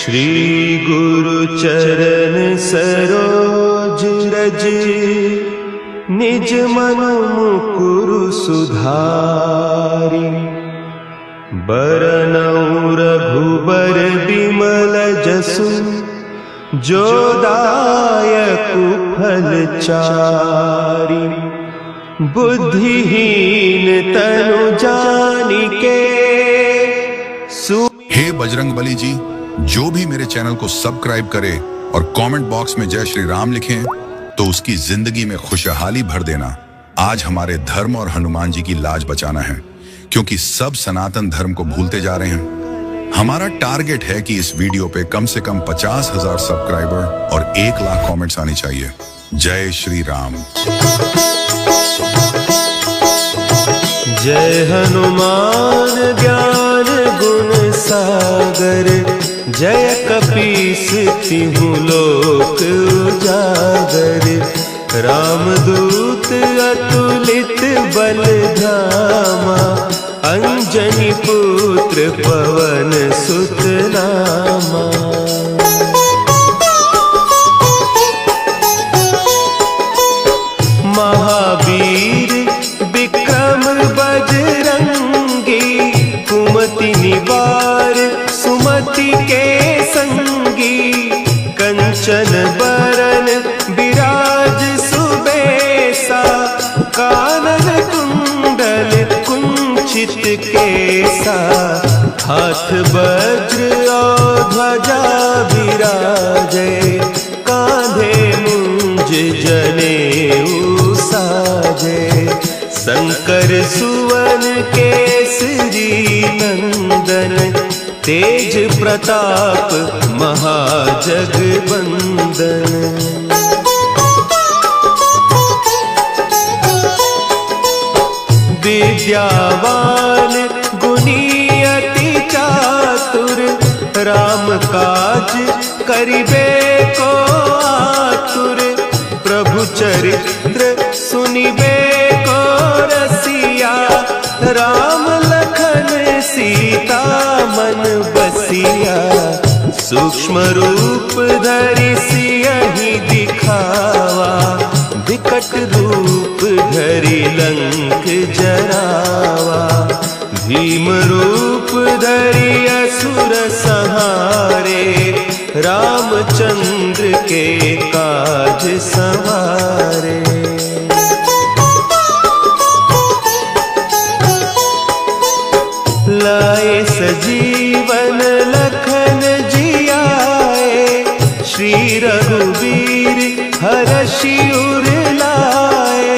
श्री गुरु चरण सरोज रज, निज मन मुकुरु सुधारि। बरनउँ रघुबर बिमल जसु, जो दायकु फल चारि। बुद्धिहीन तनु जानिके, हे बजरंग बली जी, जो भी मेरे चैनल को सब्सक्राइब करे और कमेंट बॉक्स में जय श्री राम लिखें तो उसकी जिंदगी में खुशहाली भर देना। आज हमारे धर्म और हनुमान जी की लाज बचाना है, क्योंकि सब सनातन धर्म को भूलते जा रहे हैं। हमारा टारगेट है कि इस वीडियो पे कम से कम 50,000 सब्सक्राइबर और 1 लाख कमेंट्स आने चाहिए। जय श्री राम। जय हनुमान ज्ञान गुण सागर, जय कपीस तिहु लोक उजागर। रामदूत अतुलित बल धामा, अंजनी पुत्र पवन सुत नामा। महावीर विक्रम बजरंगी, कुमति निवार सुमति के संगी। कंचन बरन विराज सुबेसा, कानन कुंडल कुंचित केसा। हाथ वज्र और ध्वजा विराजे, कांधे मुंज जनेऊ साजे। शंकर सुवन केसरी नंदन, तेज प्रताप महाजगबंदन। विद्यावान गुणी अति चातुर, राम काज करिबे को आतुर। प्रभु चरित्र सुनिबे को रसिया, राम लखन सीता मन बसिया। सूक्ष्म रूप धरि सियहि दिखावा, विकट रूप धरि लंक जरावा। भीम रूप धरि असुर संहारे, रामचंद्र के काज संवारे। लाए सजीवन लखन जियाए, श्री रघुवीर हरषि उर लाए।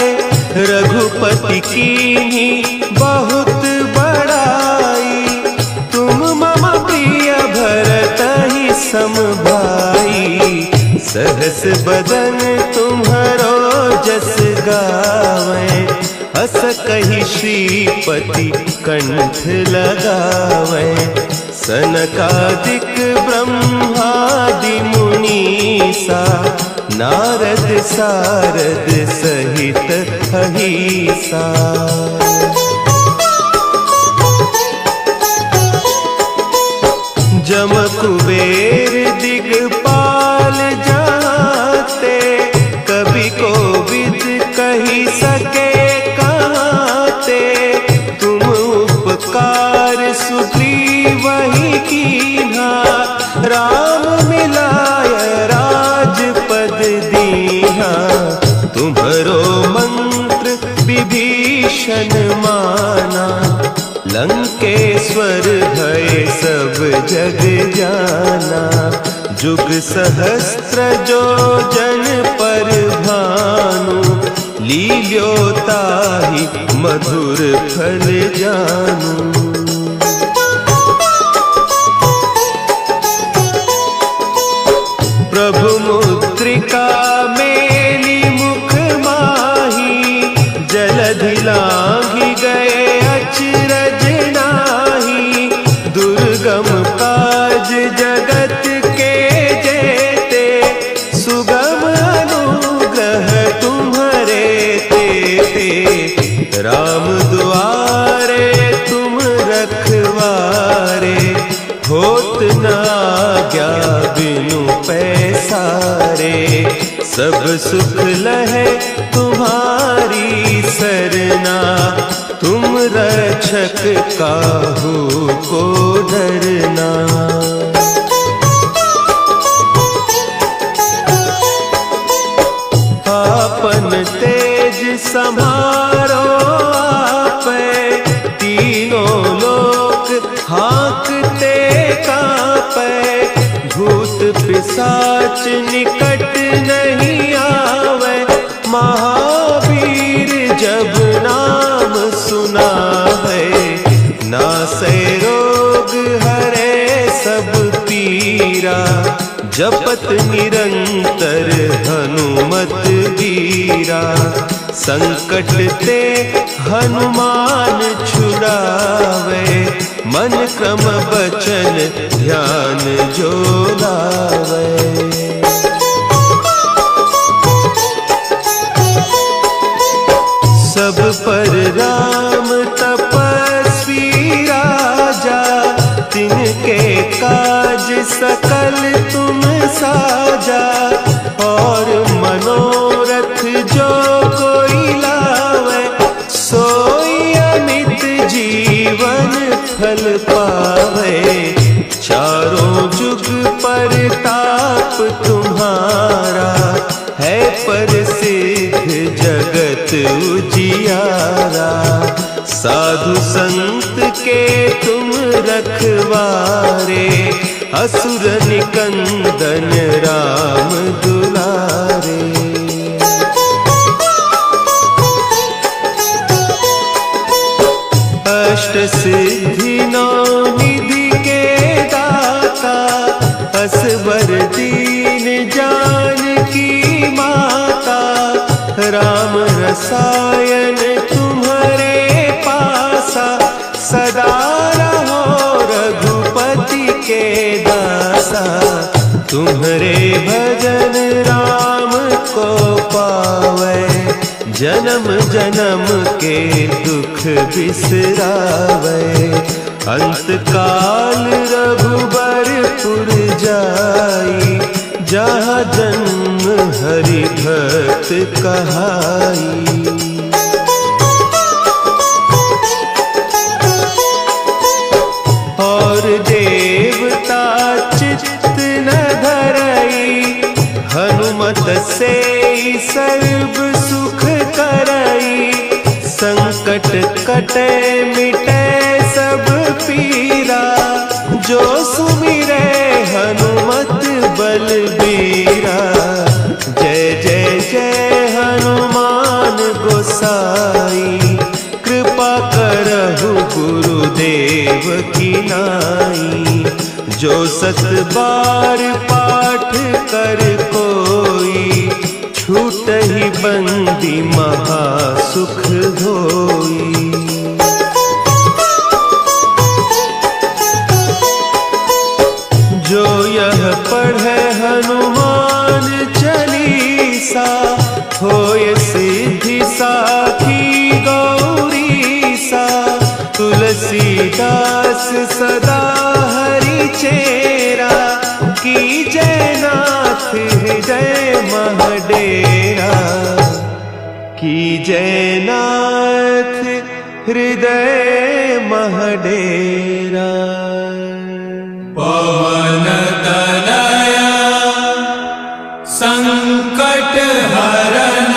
रघुपति कीन्ही बहुत बड़ाई, तुम मम प्रिय भरतहि सम भाई। सहस बदन तुम्हरो जस गावें, हस कहि श्रीपति कंठ लगावें। सनकादिक ब्रह्मादि मुनीसा, नारद सारद सहित अहीसा। जम कुबेर दिगपाल जाते, कवि कोविद कही सके कहते। तुम उपकार सुग्रीवहि कीन्हा, राम मिलाय राजपद दीन्हा। तुम्हरो मंत्र विभीषण माना, लंकेश्वर भय सब जग जाना। जुग सहस्त्र जो जन पर भानु, लील्योताहि मधुर फल जानू। प्रभु मुद्रिका मेली मुख माही, जलधि लांघि गए अचरज नाही। दुर्गम काज जगत के जेते, सुगम अनुग्रह तुम्हरे तेते। राम दुआरे तुम रखवारे, होत न आज्ञा बिनु पैसारे, सब सुख लहे तुम्हारी सरना, तुम रक्षक काहू को डरना। आपन तेज समारो आपे, तीनों लोक हाँकते कांपे, भूत पिशाच निकट नहीं आवे, महावीर जब नाम सुनावे, नासै रोग हरे सब पीरा, जपत निरंतर हनुमत वीरा, संकट ते हनुमान छुड़ावे, मन क्रम बचन ध्यान जो लावे। सब पर राम तपस्वी राजा, तिनके काज सकल तुम साजा, और मनोरथ जो कोई लावे, सोई अमित जीवन फल पावे, चारों जुग परताप तुम्हारा, है प्रसिद्ध जगत उजियारा, साधु संत के तुम रखवारे, असुर निकंदन राम दुलारे। अष्ट सिद्धि नौ निधि के दाता, असवर दीन जानकी माता, राम रसायन तुम्हारे पासा, सदा रहो रघुपति के दासा, तुम्हारे भजन राम को पावे, जन्म जन्म के दुख बिसरावे, अंत काल रघुबरपुर जाई, जहाँ जन्म हरि भक्त कहाई। और देवता चित्त न धरई, हनुमत से सर्व सुख करई, संकट कटे मिटे सब पीरा, जो सुमिरे हनुमत बलबीरा, जय जय जय हनुमान गोसाई, कृपा करहु गुरुदेव की नाई, जो सत बार पाठ कर कोई, छूटहि बंदी महासुख होई। जो यह पढ़े हनुमान चालीसा, होय सिद्धि साखी गौरीसा, तुलसीदास सदा हरि चेरा, की जयनाथ हृदय महडेरा, की जयनाथ हृदय महडेरा। पवन तनया संकट हरन,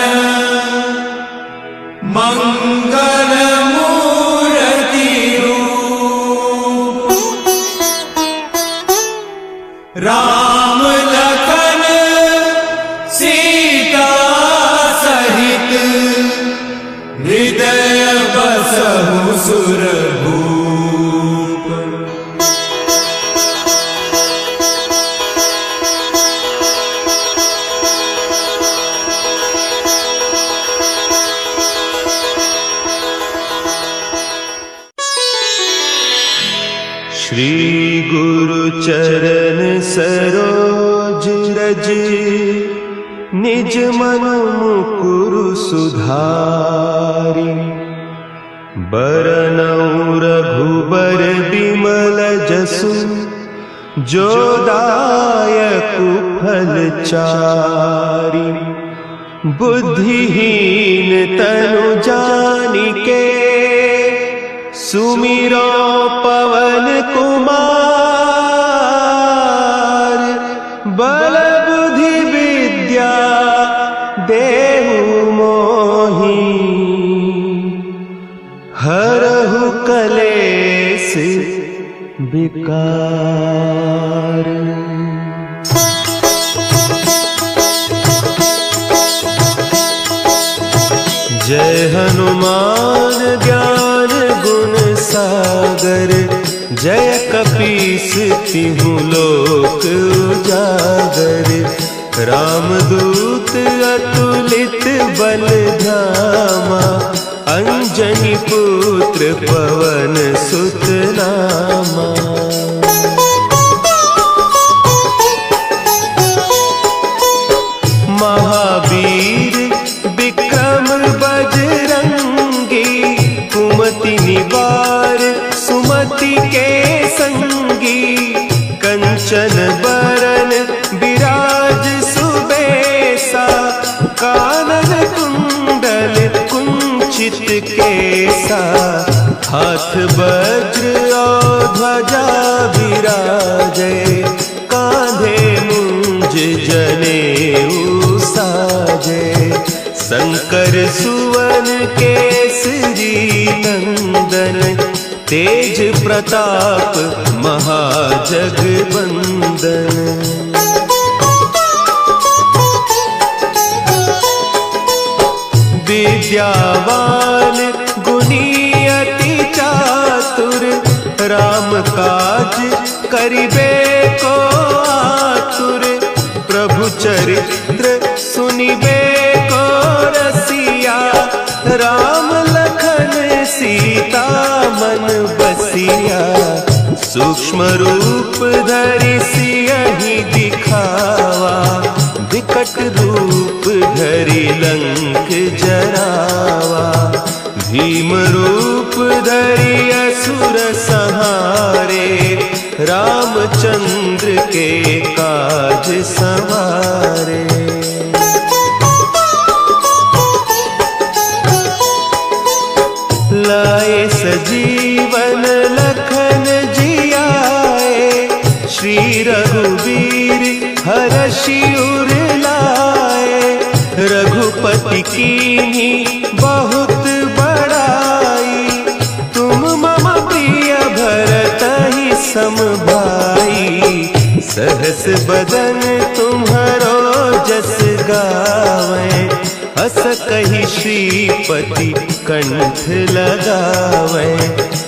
मंगल मूर्ति रूप, राम लखन सीता सहित, हृदय बसहु सुरभूप। श्री गुरु चरण सरोज रज, निज मन मुकुरु सुधारि, बरनउँ रघुबर बिमल जसु, जो दायक फलचारी। बुद्धिहीन तनु जानिके सुमिरो पवन कुमार। बल बुद्धि विद्या देहु मोहि हरहु कलेस विकार। जय हनुमान ज्ञान गुण सागर। जय कपीस तिहु लोक उजागर। रामदूत अतुलित बल धामा। अंजनी पुत्र पवन सुत नामा। महावीर विक्रम बजरंगी। कुमति निवार सुमति के संगी। कंचन बरन विराज सुबेसा। कानन कुंडल कुंचित केसा। हाथ वज्र और ध्वजा विराजे। कांधे मुंज जनेऊ साजे। शंकर सुवन केसरी नंदन। तेज प्रताप महाजगबंदन। विद्यावान गुणी अति चातुर। राम काज करिबे को आतुर। प्रभु चरित्र सुनिबे को रसिया। राम लखन सीता मन बसिया। सूक्ष्म रूप धरि सियहि दिखावा। विकट रूप धरि लंक जरावा। भीम रूप धरि असुर संहारे। रामचंद्र के काज संवारे। लाए सजीवन लखन जियाए। श्री रघुवीर हरषि उर लाए। रघुपति कीन्ही बहुत बड़ाई। तुम मम प्रिय भरतहि सम भाई। सहस बदन तुम्हरो जस गावें। हस कहि श्रीपति कंठ लगावें।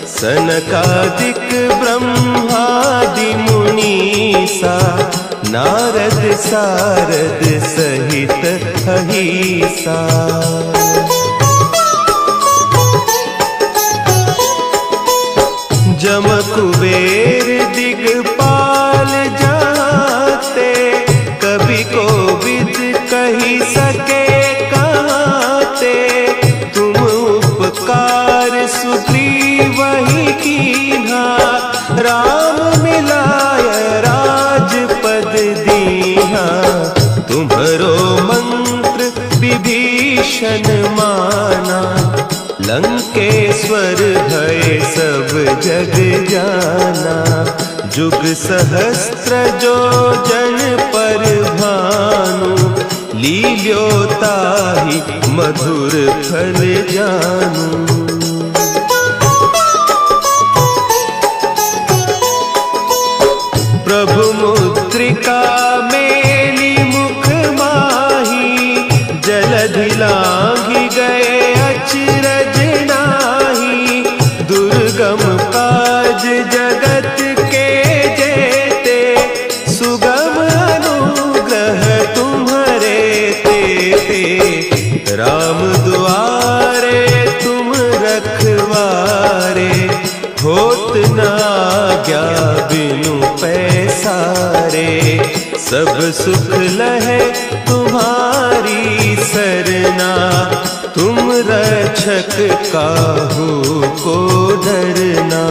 सनकादिक ब्रह्मादि मुनीसा। नारद सारद सहित अहीसा। जम कुबेर दिगपाल जाते। कवि कोविद कही सके कहते। तुम उपकार सुग्रीवहि कीन्हा। राम मिलाय राजपद दीन्हा। तुम्हरो मंत्र विभीषण माना। लंकेश्वर भय सब जग जाना। जुग सहस्त्र जो जन पर भानु। लील्योताहि मधुर फल जानू। प्रभु मुद्रिका मेली मुख माही। जलधि लांघि गए अचरज नाही। दुर्गम काज जगत के जेते। सुगम अनुग्रह तुम्हरे तेते। राम दुआरे तुम रखवारे। होत न आज्ञा बिनु पैसारे। सब सुख लहे तुम्हारी सरना। तुम रक्षक काहू को डरना।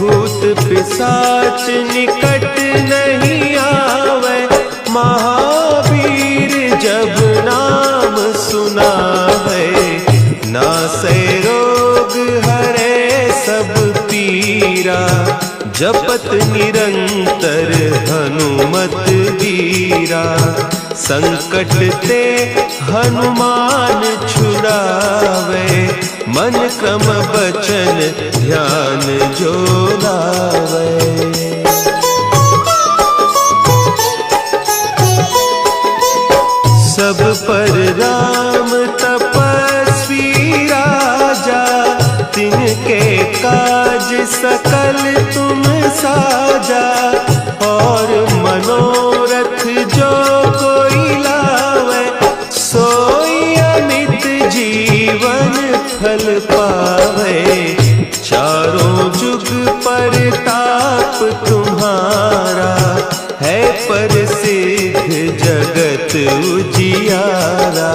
भूत पिशाच निकट नहीं आवे, महावीर जब नाम सुनावे, नासै रोग हरे सब पीरा, जपत निरंतर हनुमत वीरा, संकट ते हनुमान छुड़ावे, मन क्रम बचन ध्यान जो लावे। सब पर राम तपस्वी राजा, तिनके काज सकल तुम साजा, और मनोरथ जो कोई लावे, सोई अमित जीवन फल पावे, चारों जुग परताप तुम्हारा, है प्रसिद्ध जगत उजियारा,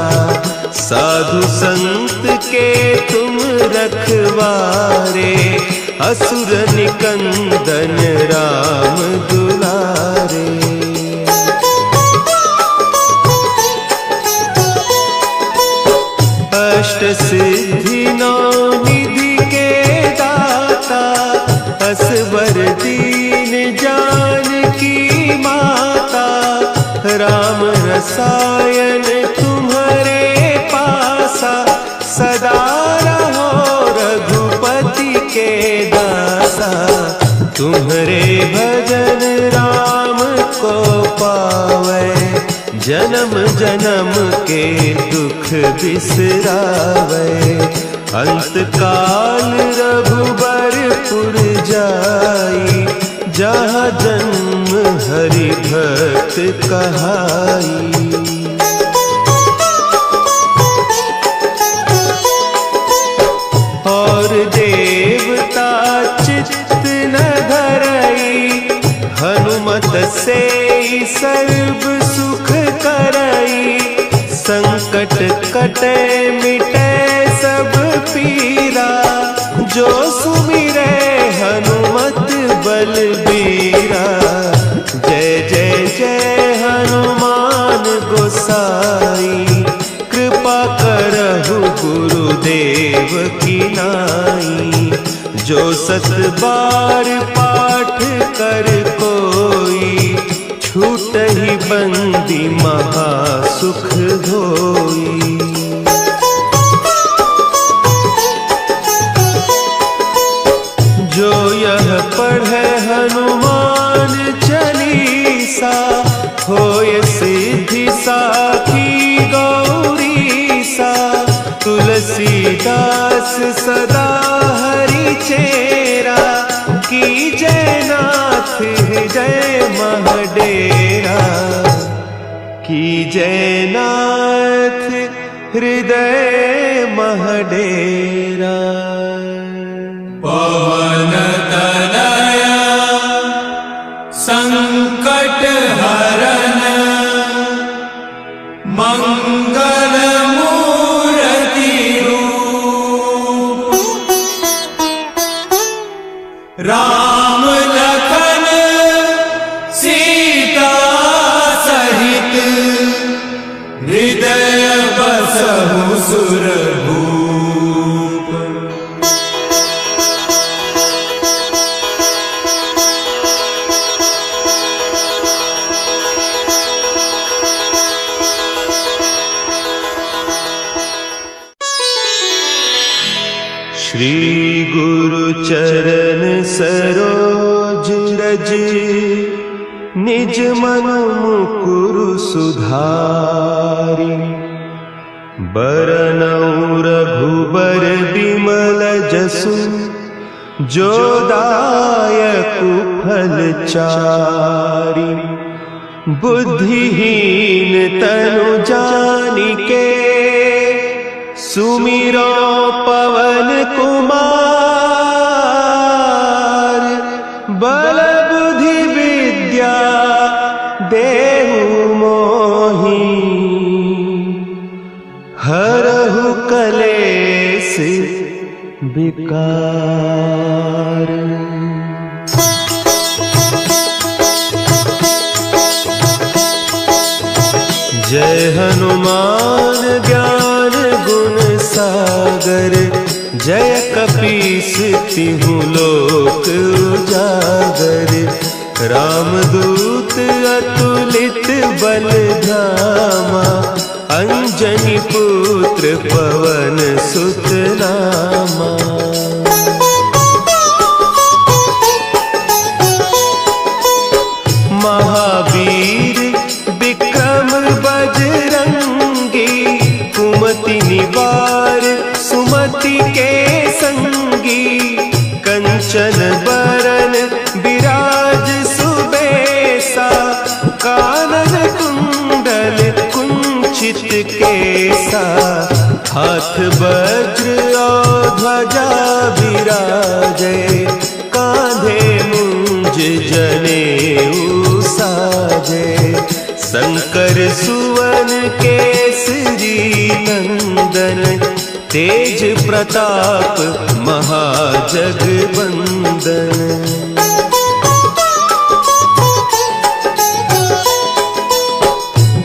साधु संत के तुम रखवारे, असुर निकंदन राम दुलारे। अष्ट सिद्धि नौ निधि के दाता, असवर दीन जानकी माता, राम रसायन तुम्हारे पासा, सदा रहो रघुपति के दासा, तुम्हारे भजन राम को पावे, जन्म जन्म के दुख बिसरावे, अंत काल रघुबरपुर जाई, जहाँ जन्म हरि भक्त कहाई। और देवता चित्त न धरई, हनुमत से सर्व सुख करई, संकट कटे मिटे सब पीरा, जो सुमिरे हनुमत बलबीरा, जय जय जय हनुमान गोसाई, कृपा करहु गुरुदेव की नाई, जो सत बार पाठ कर कोई, छूटहि बंदी महासुख होई। जो यह पढ़े हनुमान चालीसा, होय सिद्धि साखी गौरीसा, तुलसीदास सदा हरि चेरा, की जय नाथ हृदय महडेरा, की जय नाथ हृदय महडेरा। पवन तनया संकट हरन, मंगल मूर्ति रूप, राम लखन सीता सहित, हृदय बसहु सुरभूप। श्री गुरु चरण सरोज रज, निज मन मुकुरु सुधारि, बरनउँ रघुबर बिमल जसु, जो दायकु फल चारि, बुद्धिहीन तनु जानिके, सुमिरो पवन कुमार, बल बुद्धि विद्या देहु मोहि, हरहु कलेस विकार। हनुमान ज्ञान गुण सागर, जय कपीस तिहु लोक उजागर। रामदूत अतुलित बल धामा, अंजनी पुत्र पवन सुत नामा। महावीर विक्रम बजरंगी, कुमति निवार सुमति के संगी। कंचन बरन विराज सुबेसा, कानन कुंडल कुंचित केसा। हाथ वज्र और ध्वजा विराजे, कांधे मुंज जनेऊ साजे। शंकर सुवन केसरी नंदन, तेज प्रताप महाजगबंदन।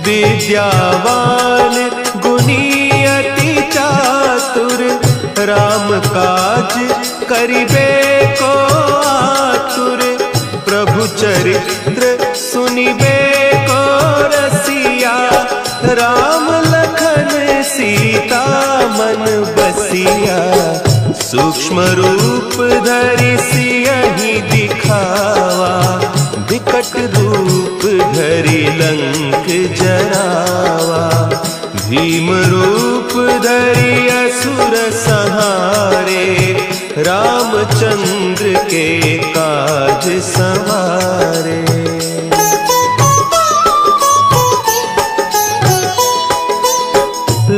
विद्यावान गुणी अति चातुर, राम काज करिबे को आतुर। प्रभु चरित्र सुनिबे को रसिया, राम लखन सीता मन बसिया। सूक्ष्म रूप धरि सियहि दिखावा, विकट रूप धरि लंक जरावा। भीम रूप धरि असुर संहारे, रामचंद्र के काज संवारे।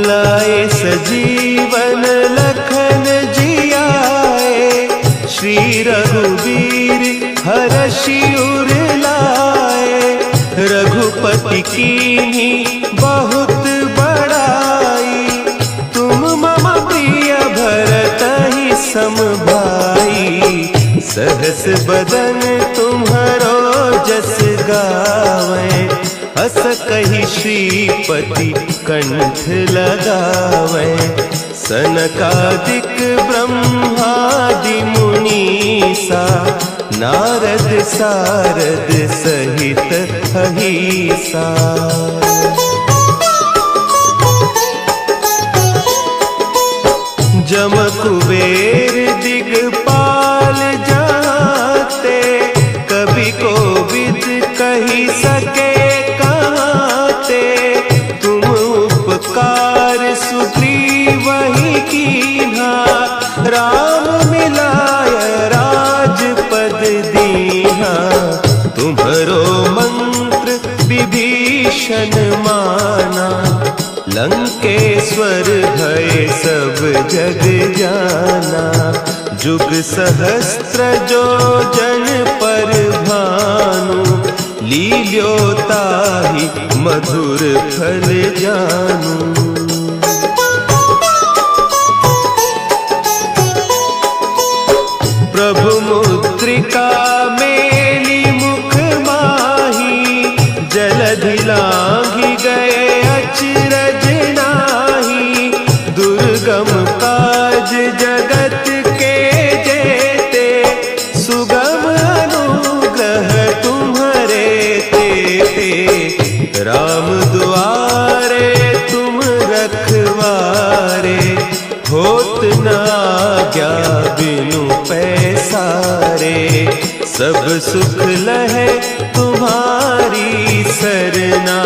लाए सजीवन लखन जियाए, श्री रघुवीर हरषि उर लाए। रघुपति कीन्ही बहुत बड़ाई, तुम मम प्रिय भरतहि सम भाई। सहस बदन तुम्हरो जस गावें, हस कहि श्रीपति कंठ लगावें। सनकादिक ब्रह्मादि मुनीसा, नारद सारद सहित अहीसा। जम कुबेर दिगपाल जाते, कवि कोविद कही सके कहते। तुम उपकार सुग्रीवहि कीन्हा, राम मिलाय राजपद दीन्हा। तुम्हरो मंत्र विभीषण माना, लंकेश्वर भय सब जग जाना। जुग सहस्त्र जो जन पर भानु, लील्योताहि मधुर फल जानू। प्रभु मुद्रिका मेली मुख माही, जलधि लांघि गए अचरज नाही। दुर्गम काज जगत के जेते, सुगम अनुग्रह तुम्हरे तेते। राम दुआरे तुम रखवारे, होत न आज्ञा बिनु पैसारे। सब सुख लहे तुम्हारी सरना,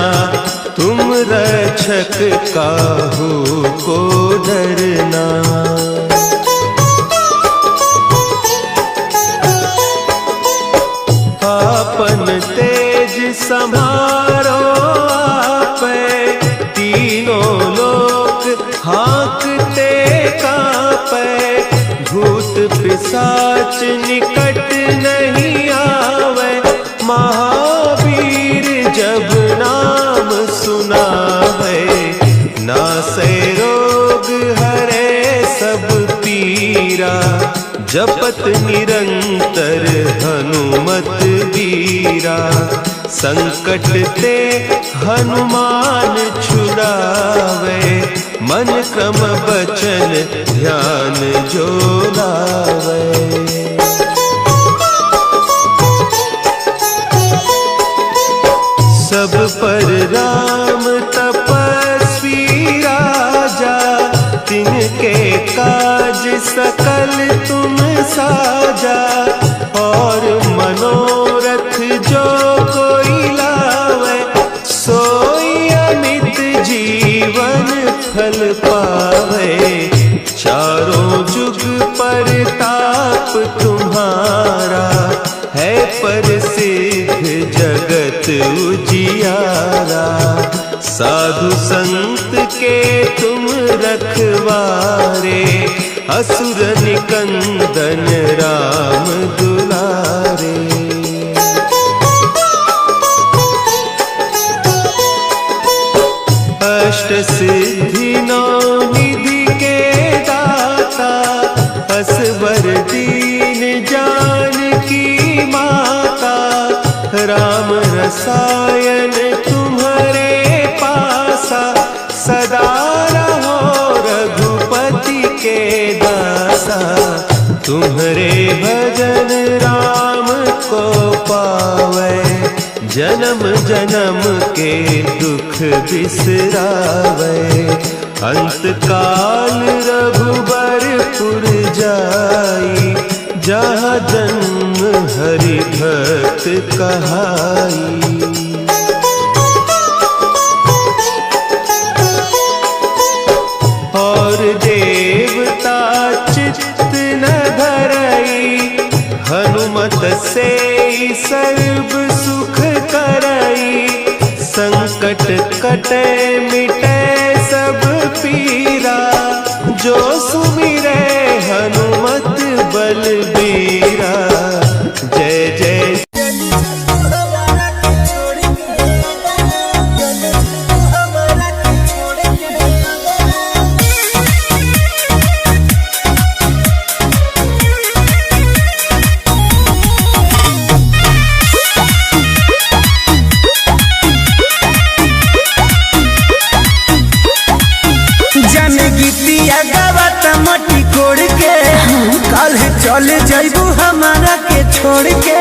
तुम रक्षक काहू को डरना। आपन तेज संभारो आपै, तीनों लोक हाँकते कांपै। भूत पिशाच निकट नहीं आवे, महावीर जब नाम सुनावे। नासै रोग हरे सब पीरा, जपत निरंतर हनुमत बीरा। संकट ते हनुमान छुड़ावे, मन क्रम बचन ध्यान जो लावे। सब पर राम तपस्वी राजा, तिनके काज सकल तुम साजा। और मनोरथ जो कोई लावे, सोई अमित जीवन फल पावे। चारों जुग परताप तुम्हारा, है प्रसिद्ध जगत उजियारा। साधु संत के तुम रखवारे, असुर निकंदन राम दुलारे। अष्ट सिद्धि नौ निधि के दाता, असवर दीन जानकी माता। राम रसायन तुम्हारे पासा, सदा रहो रघुपति के दासा। तुम्हारे भजन राम को पावे, जन्म जन्म के दुख बिसरावे। अंत काल रघुबरपुर जाई, जहाँ जन्म हरि भक्त कहाई। और देवता चित्त न धरई, हनुमत से सर्व सुख करई। संकट कटे मिटे सब पीरा, जो सुमिरे हनुमत बलबीरा। जय जय चल जइबू हमारा के छोड़ के।